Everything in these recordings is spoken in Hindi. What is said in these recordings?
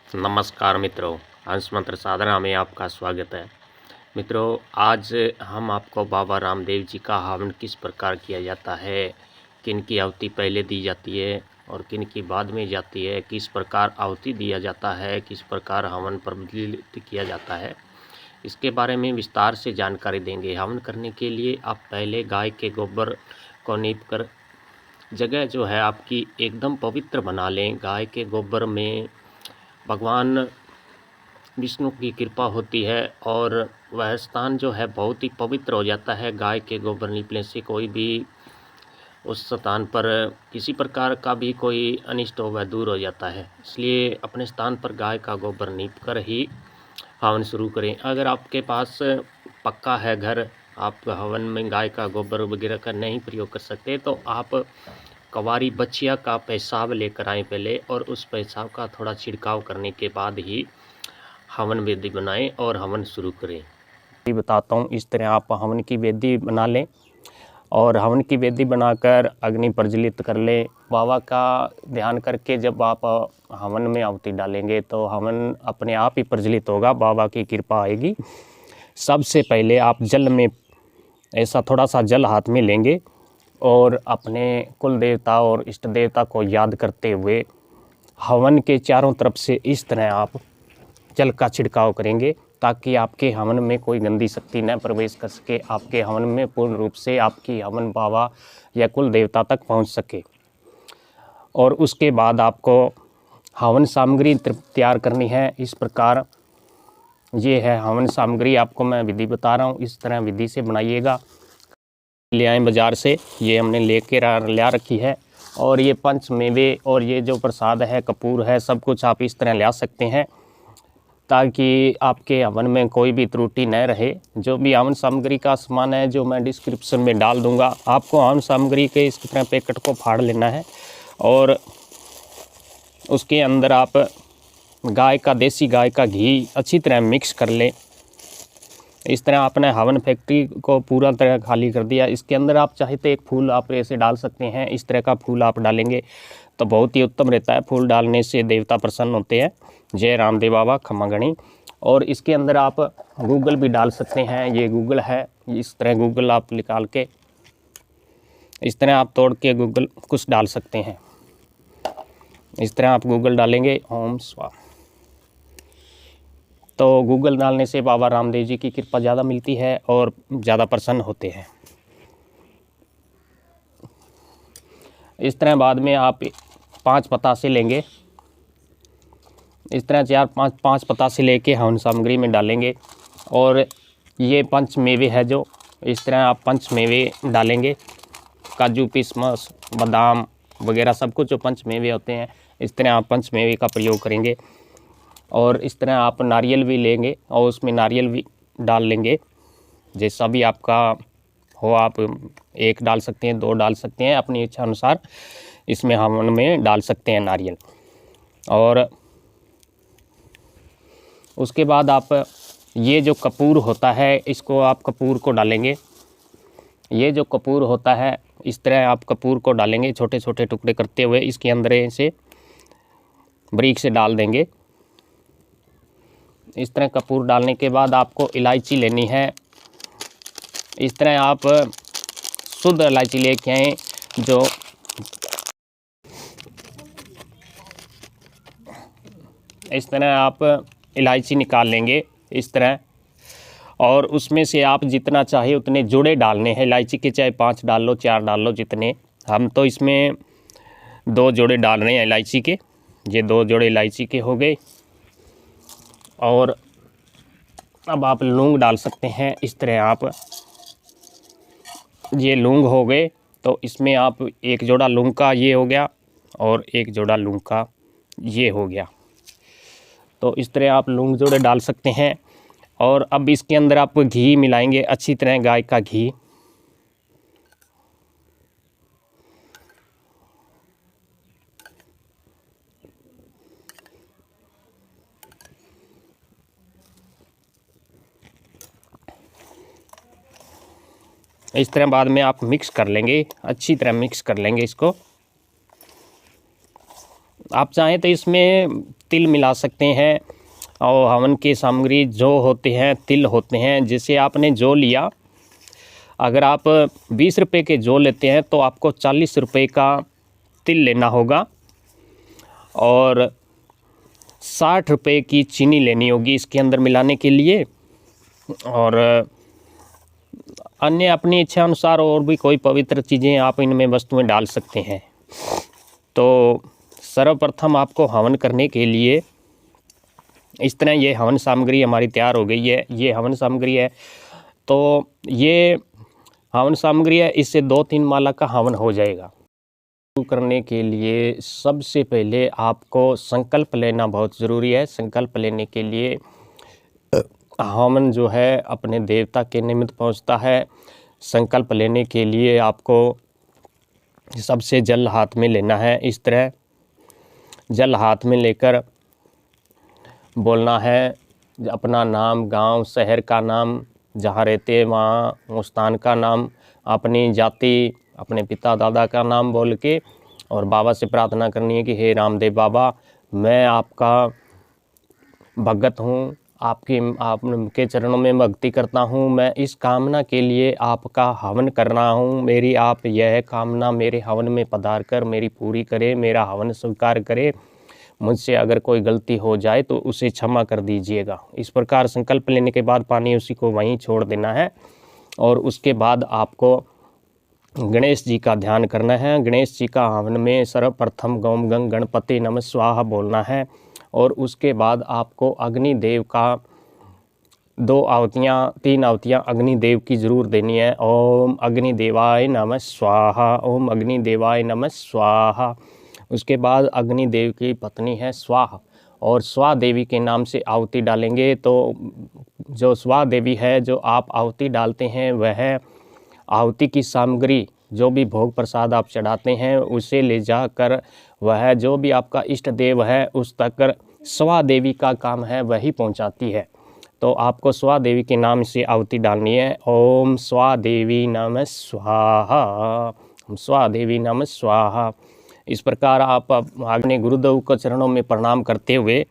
नमस्कार मित्रों, हंस मंत्र साधना में आपका स्वागत है। मित्रों, आज हम आपको बाबा रामदेव जी का हवन किस प्रकार किया जाता है, किन की आहुति पहले दी जाती है और किन की बाद में जाती है, किस प्रकार आहुति दिया जाता है, किस प्रकार हवन प्रज्वलित किया जाता है, इसके बारे में विस्तार से जानकारी देंगे। हवन करने के लिए आप पहले गाय के गोबर को नीप कर जगह जो है आपकी एकदम पवित्र बना लें। गाय के गोबर में भगवान विष्णु की कृपा होती है और वह स्थान जो है बहुत ही पवित्र हो जाता है। गाय के गोबर निकलने से कोई भी उस स्थान पर किसी प्रकार का भी कोई अनिष्ट हो वह दूर हो जाता है। इसलिए अपने स्थान पर गाय का गोबर नीप कर ही हवन शुरू करें। अगर आपके पास पक्का है घर, आप हवन में गाय का गोबर वगैरह का नहीं प्रयोग कर सकते, तो आप कवारी बछिया का पेशाब लेकर आएँ पहले, और उस पेशाब का थोड़ा छिड़काव करने के बाद ही हवन वेदी बनाएं और हवन शुरू करें। बताता हूँ, इस तरह आप हवन की वेदी बना लें और हवन की वेदी बनाकर अग्नि प्रज्वलित कर लें। बाबा का ध्यान करके जब आप हवन में आहुति डालेंगे तो हवन अपने आप ही प्रज्वलित होगा, बाबा की कृपा आएगी। सबसे पहले आप जल में ऐसा थोड़ा सा जल हाथ में लेंगे और अपने कुल देवता और इष्ट देवता को याद करते हुए हवन के चारों तरफ से इस तरह आप जल का छिड़काव करेंगे ताकि आपके हवन में कोई गंदी शक्ति न प्रवेश कर सके, आपके हवन में पूर्ण रूप से आपकी हवन बाबा या कुल देवता तक पहुंच सके। और उसके बाद आपको हवन सामग्री तैयार करनी है। इस प्रकार ये है हवन सामग्री, आपको मैं विधि बता रहा हूँ, इस तरह विधि से बनाइएगा। ले आए बाज़ार से, ये हमने ला रखी है। और ये पंच मेवे और ये जो प्रसाद है, कपूर है, सब कुछ आप इस तरह ला सकते हैं ताकि आपके हवन में कोई भी त्रुटि न रहे। जो भी हवन सामग्री का सामान है जो मैं डिस्क्रिप्शन में डाल दूंगा, आपको हवन सामग्री के इस तरह पैकेट को फाड़ लेना है और उसके अंदर आप देसी गाय का घी अच्छी तरह मिक्स कर लें। इस तरह आपने हवन फैक्ट्री को पूरा तरह खाली कर दिया। इसके अंदर आप चाहे तो एक फूल आप ऐसे डाल सकते हैं, इस तरह का फूल आप डालेंगे तो बहुत ही उत्तम रहता है। फूल डालने से देवता प्रसन्न होते हैं। जय रामदेव बाबा खमागणी। और इसके अंदर आप गूगल भी डाल सकते हैं, ये गूगल है, इस तरह गूगल आप निकाल के इस तरह आप तोड़ के गूगल कुछ डाल सकते हैं। इस तरह आप गूगल डालेंगे, ओम स्वाहा, तो गूगल डालने से बाबा रामदेव जी की कृपा ज़्यादा मिलती है और ज़्यादा प्रसन्न होते हैं। इस तरह बाद में आप 5 पतासे लेंगे, इस तरह 4-5 पतासे लेके हवन सामग्री में डालेंगे। और ये पंच मेवे है जो इस तरह आप पंच मेवे डालेंगे, काजू किशमिश बादाम वगैरह सब कुछ जो पंच मेवे होते हैं, इस तरह आप पंच मेवे का प्रयोग करेंगे। और इस तरह आप नारियल भी लेंगे और उसमें नारियल भी डाल लेंगे, जैसा भी आपका हो, आप 1 डाल सकते हैं, 2 डाल सकते हैं, अपनी इच्छा अनुसार इसमें हवन में डाल सकते हैं नारियल। और उसके बाद आप ये जो कपूर होता है, इसको आप कपूर को डालेंगे। ये जो कपूर होता है, इस तरह आप कपूर को डालेंगे छोटे छोटे टुकड़े करते हुए, इसके अंदर से बारीक से डाल देंगे। इस तरह कपूर डालने के बाद आपको इलायची लेनी है। इस तरह आप शुद्ध इलायची लेके आएँ, जो इस तरह आप इलायची निकाल लेंगे इस तरह, और उसमें से आप जितना चाहे उतने जोड़े डालने हैं इलायची के, चाहे 5 डाल लो, 4 डाल लो, जितने। हम तो इसमें 2 जोड़े डाल रहे हैं इलायची के, ये 2 जोड़े इलायची के हो गए। और अब आप लौंग डाल सकते हैं। इस तरह आप ये लौंग हो गए, तो इसमें आप 1 जोड़ा लौंग का ये हो गया और 1 जोड़ा लौंग का ये हो गया, तो इस तरह आप लौंग जोड़े डाल सकते हैं। और अब इसके अंदर आप घी मिलाएंगे अच्छी तरह, गाय का घी। इस तरह बाद में आप मिक्स कर लेंगे, अच्छी तरह मिक्स कर लेंगे इसको। आप चाहें तो इसमें तिल मिला सकते हैं। और हवन की सामग्री जो होते हैं तिल होते हैं। जैसे आपने जौ लिया, अगर आप 20 रुपये के जौ लेते हैं तो आपको 40 रुपये का तिल लेना होगा और 60 रुपये की चीनी लेनी होगी इसके अंदर मिलाने के लिए। और अन्य अपनी इच्छा अनुसार और भी कोई पवित्र चीज़ें आप इनमें वस्तुएं डाल सकते हैं। तो सर्वप्रथम आपको हवन करने के लिए इस तरह ये हवन सामग्री हमारी तैयार हो गई है। ये हवन सामग्री है, तो ये हवन सामग्री है, इससे 2-3 माला का हवन हो जाएगा। करने के लिए सबसे पहले आपको संकल्प लेना बहुत ज़रूरी है। संकल्प लेने के लिए हवन जो है अपने देवता के निमित्त पहुंचता है। संकल्प लेने के लिए आपको सबसे जल हाथ में लेना है। इस तरह जल हाथ में लेकर बोलना है अपना नाम, गांव, शहर का नाम, जहाँ रहते हैं वहाँ स्थान का नाम, अपनी जाति, अपने पिता दादा का नाम बोल के और बाबा से प्रार्थना करनी है कि हे रामदेव बाबा, मैं आपका भगत हूँ, आपके चरणों में भक्ति करता हूँ। मैं इस कामना के लिए आपका हवन कर रहा हूँ। मेरी आप यह कामना मेरे हवन में पधार कर मेरी पूरी करे, मेरा हवन स्वीकार करे। मुझसे अगर कोई गलती हो जाए तो उसे क्षमा कर दीजिएगा। इस प्रकार संकल्प लेने के बाद पानी उसी को वहीं छोड़ देना है। और उसके बाद आपको गणेश जी का ध्यान करना है। गणेश जी का हवन में सर्वप्रथम ओम गं गणपति नमः स्वाहा बोलना है। और उसके बाद आपको अग्निदेव का 2 आहुतियाँ 3 आहुतियाँ अग्निदेव की ज़रूर देनी है। ओम अग्निदेवाय नमः स्वाहा, ओम अग्निदेवाय नमः स्वाहा। उसके बाद अग्निदेव की पत्नी है स्वाहा, और स्वा देवी के नाम से आहुति डालेंगे। तो जो स्वा देवी है, जो आप आहुति डालते हैं, वह आहुति की सामग्री जो भी भोग प्रसाद आप चढ़ाते हैं उसे ले जाकर वह जो भी आपका इष्ट देव है उस तक स्वा देवी का काम है वही पहुंचाती है। तो आपको स्वा देवी के नाम से आहुति डालनी है। ओम स्वा देवी नमः स्वाहा, स्वा देवी नमः स्वाहा। इस प्रकार आप अपने गुरुदेव को चरणों में प्रणाम करते हुए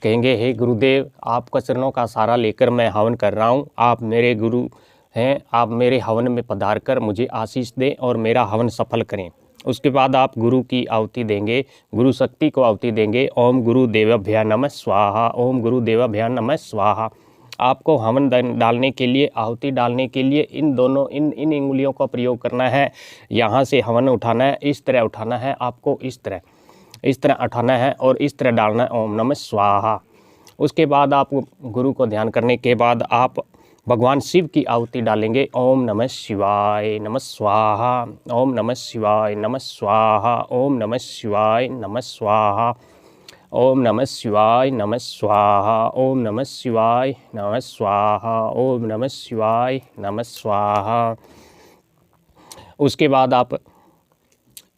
कहेंगे, हे गुरुदेव, आपका चरणों का सहारा लेकर मैं हवन कर रहा हूँ। आप मेरे गुरु हैं, आप मेरे हवन में पधार कर मुझे आशीष दें और मेरा हवन सफल करें। उसके बाद आप गुरु की आहुति देंगे, गुरु शक्ति को आहुति देंगे। ओम गुरुदेवाभ्यां नमः स्वाहा, ओम गुरुदेवाभ्यां नमः स्वाहा। आपको हवन डालने के लिए, आहुति डालने के लिए इन उंगलियों का प्रयोग करना है। यहाँ से हवन उठाना है, इस तरह उठाना है आपको, इस तरह उठाना है और इस तरह डालना है। ओम नमः स्वाहा। उसके बाद आप गुरु को ध्यान करने के बाद आप भगवान शिव की आहुति डालेंगे। ओम नमः शिवाय नमः स्वाहा, ओम नमः शिवाय नमः स्वाहा, ओम नमः शिवाय नमः स्वाहा, ओम नमः शिवाय नमः स्वाहा, ओम नमः शिवाय नमः स्वाहा, ओम नमः शिवाय नमः स्वाहा। उसके बाद आप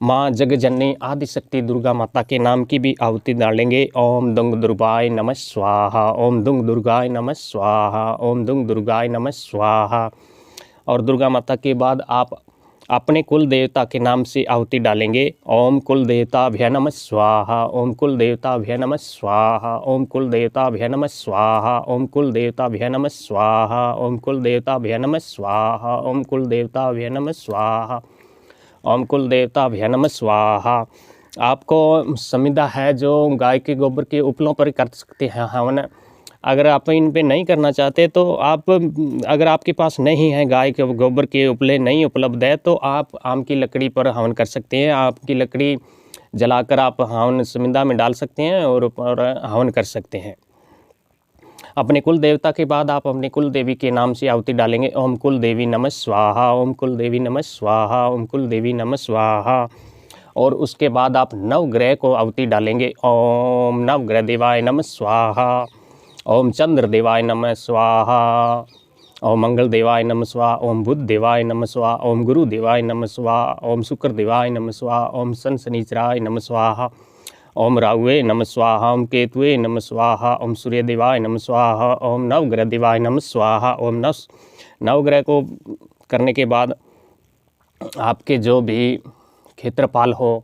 माँ जगजननी आदिशक्ति दुर्गा माता के नाम की भी आहुति डालेंगे। ओम दुंग दुर्गाय नमः स्वाहा, ओम दुंग दुर्गाय नमः स्वाहा, ओम दुंग दुर्गाय नमः स्वाहा। और दुर्गा माता के बाद आप अपने कुल देवता के नाम से आहुति डालेंगे। ओम कुल देवताभ्य नमः स्वाहा, ओम कुल देवताभ्य नमः स्वाहा, ओम कुल देवताभ्य नमः स्वाहा, ओम कुल देवताभ्य नमः स्वाहा, ओम कुल देवताभ्य नमः स्वाहा, ओम कुल देवताभ्य नमः स्वाहा, ओम कुल देवताभ्य नमः स्वाहा। आपको संविदा है जो गाय के गोबर के उपलों पर कर सकते हैं हवन। अगर आप इन पे नहीं करना चाहते तो आप, अगर आपके पास नहीं है गाय के गोबर के उपले नहीं उपलब्ध है तो आप आम की लकड़ी पर हवन कर सकते हैं। आम की लकड़ी जलाकर आप हवन संविदा में डाल सकते हैं और हवन कर सकते हैं। अपने कुल देवता के बाद आप अपने कुल देवी के नाम से आहुति डालेंगे। ओम कुल देवी नमः स्वाहा, ओम कुल देवी नमः स्वाहा, ओम कुल देवी नमः स्वाहा। और उसके बाद आप नवग्रह को आहुति डालेंगे। ओम नवग्रह देवाय नमः स्वाहा, ओम चंद्र देवाय नमः स्वाहा, ओम मंगल देवाय नमः स्वाहा, ओम बुध देवाय नमः स्वाहा, ओम गुरु देवाय नमः स्वाहा, ओम शुक्र देवाय नमः स्वाहा, ओम शन शनिचराय नमः स्वाहा, ओम राहुवे नमः स्वाहा, ओम केतुवे नमः स्वाहा, ओम सूर्य देवाय नमः स्वाहा, ओम नवग्रह देवाय नमः स्वाहा। ओम नवग्रह को करने के बाद आपके जो भी क्षेत्रपाल हो,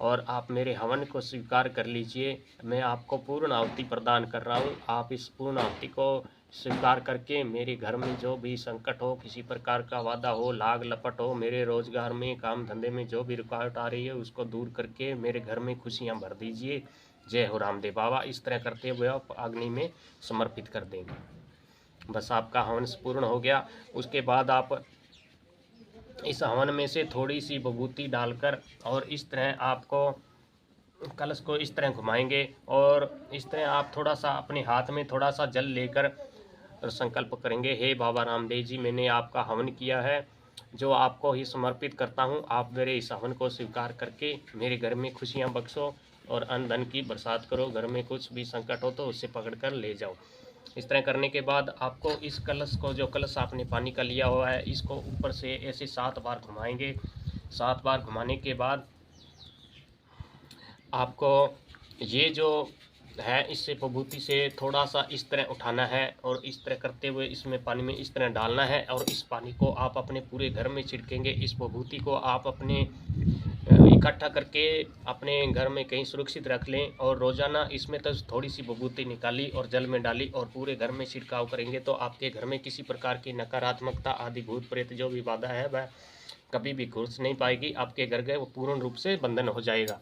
और आप मेरे हवन को स्वीकार कर लीजिए। मैं आपको पूर्ण आहुति प्रदान कर रहा हूँ। आप इस पूर्ण आहुति को स्वीकार करके मेरे घर में जो भी संकट हो, किसी प्रकार का वादा हो, लाग लपट हो, मेरे रोजगार में, काम धंधे में जो भी रुकावट आ रही है उसको दूर करके मेरे घर में खुशियाँ भर दीजिए। जय हो रामदेव बाबा। इस तरह करते हुए आप अग्नि में समर्पित कर देंगे। बस आपका हवन पूर्ण हो गया। उसके बाद आप इस हवन में से थोड़ी सी विभूति डालकर और इस तरह आपको कलश को इस तरह घुमाएंगे और इस तरह आप थोड़ा सा अपने हाथ में थोड़ा सा जल लेकर संकल्प करेंगे, हे बाबा रामदेव जी, मैंने आपका हवन किया है, जो आपको ही समर्पित करता हूँ। आप मेरे इस हवन को स्वीकार करके मेरे घर में खुशियाँ बख्शो और अन्न धन की बरसात करो। घर में कुछ भी संकट हो तो उससे पकड़ कर ले जाओ। इस तरह करने के बाद आपको इस कलश को, जो कलश आपने पानी का लिया हुआ है, इसको ऊपर से ऐसे 7 बार घुमाएंगे। 7 बार घुमाने के बाद आपको ये जो है इससे विभूति से थोड़ा सा इस तरह उठाना है और इस तरह करते हुए इसमें पानी में इस तरह डालना है और इस पानी को आप अपने पूरे घर में छिड़केंगे। इस विभूति को आप अपने इकट्ठा करके अपने घर में कहीं सुरक्षित रख लें और रोज़ाना इसमें तो थोड़ी सी विभूति निकाली और जल में डाली और पूरे घर में छिड़काव करेंगे तो आपके घर में किसी प्रकार की नकारात्मकता आदि भूत प्रेत जो भी बाधा है वह कभी भी घुस नहीं पाएगी। आपके घर गए वो पूर्ण रूप से बंधन हो जाएगा।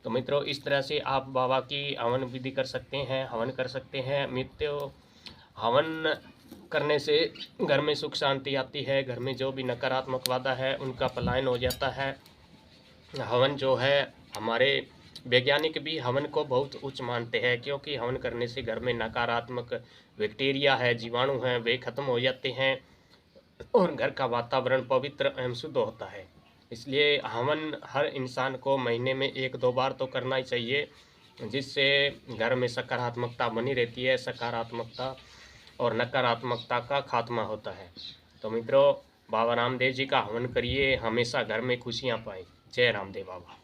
तो मित्रों, इस तरह से आप बाबा की हवन विधि कर सकते हैं, हवन कर सकते हैं। मित्रों, हवन करने से घर में सुख शांति आती है। घर में जो भी नकारात्मक बाधा है उनका पलायन हो जाता है। हवन जो है, हमारे वैज्ञानिक भी हवन को बहुत उच्च मानते हैं, क्योंकि हवन करने से घर में नकारात्मक बैक्टीरिया है, जीवाणु हैं, वे खत्म हो जाते हैं और घर का वातावरण पवित्र एवं शुद्ध होता है। इसलिए हवन हर इंसान को महीने में 1-2 बार तो करना ही चाहिए, जिससे घर में सकारात्मकता बनी रहती है। सकारात्मकता और नकारात्मकता का खात्मा होता है। तो मित्रों, बाबा रामदेव जी का हवन करिए, हमेशा घर में खुशियाँ पाएं। जय रामदेव बाबा।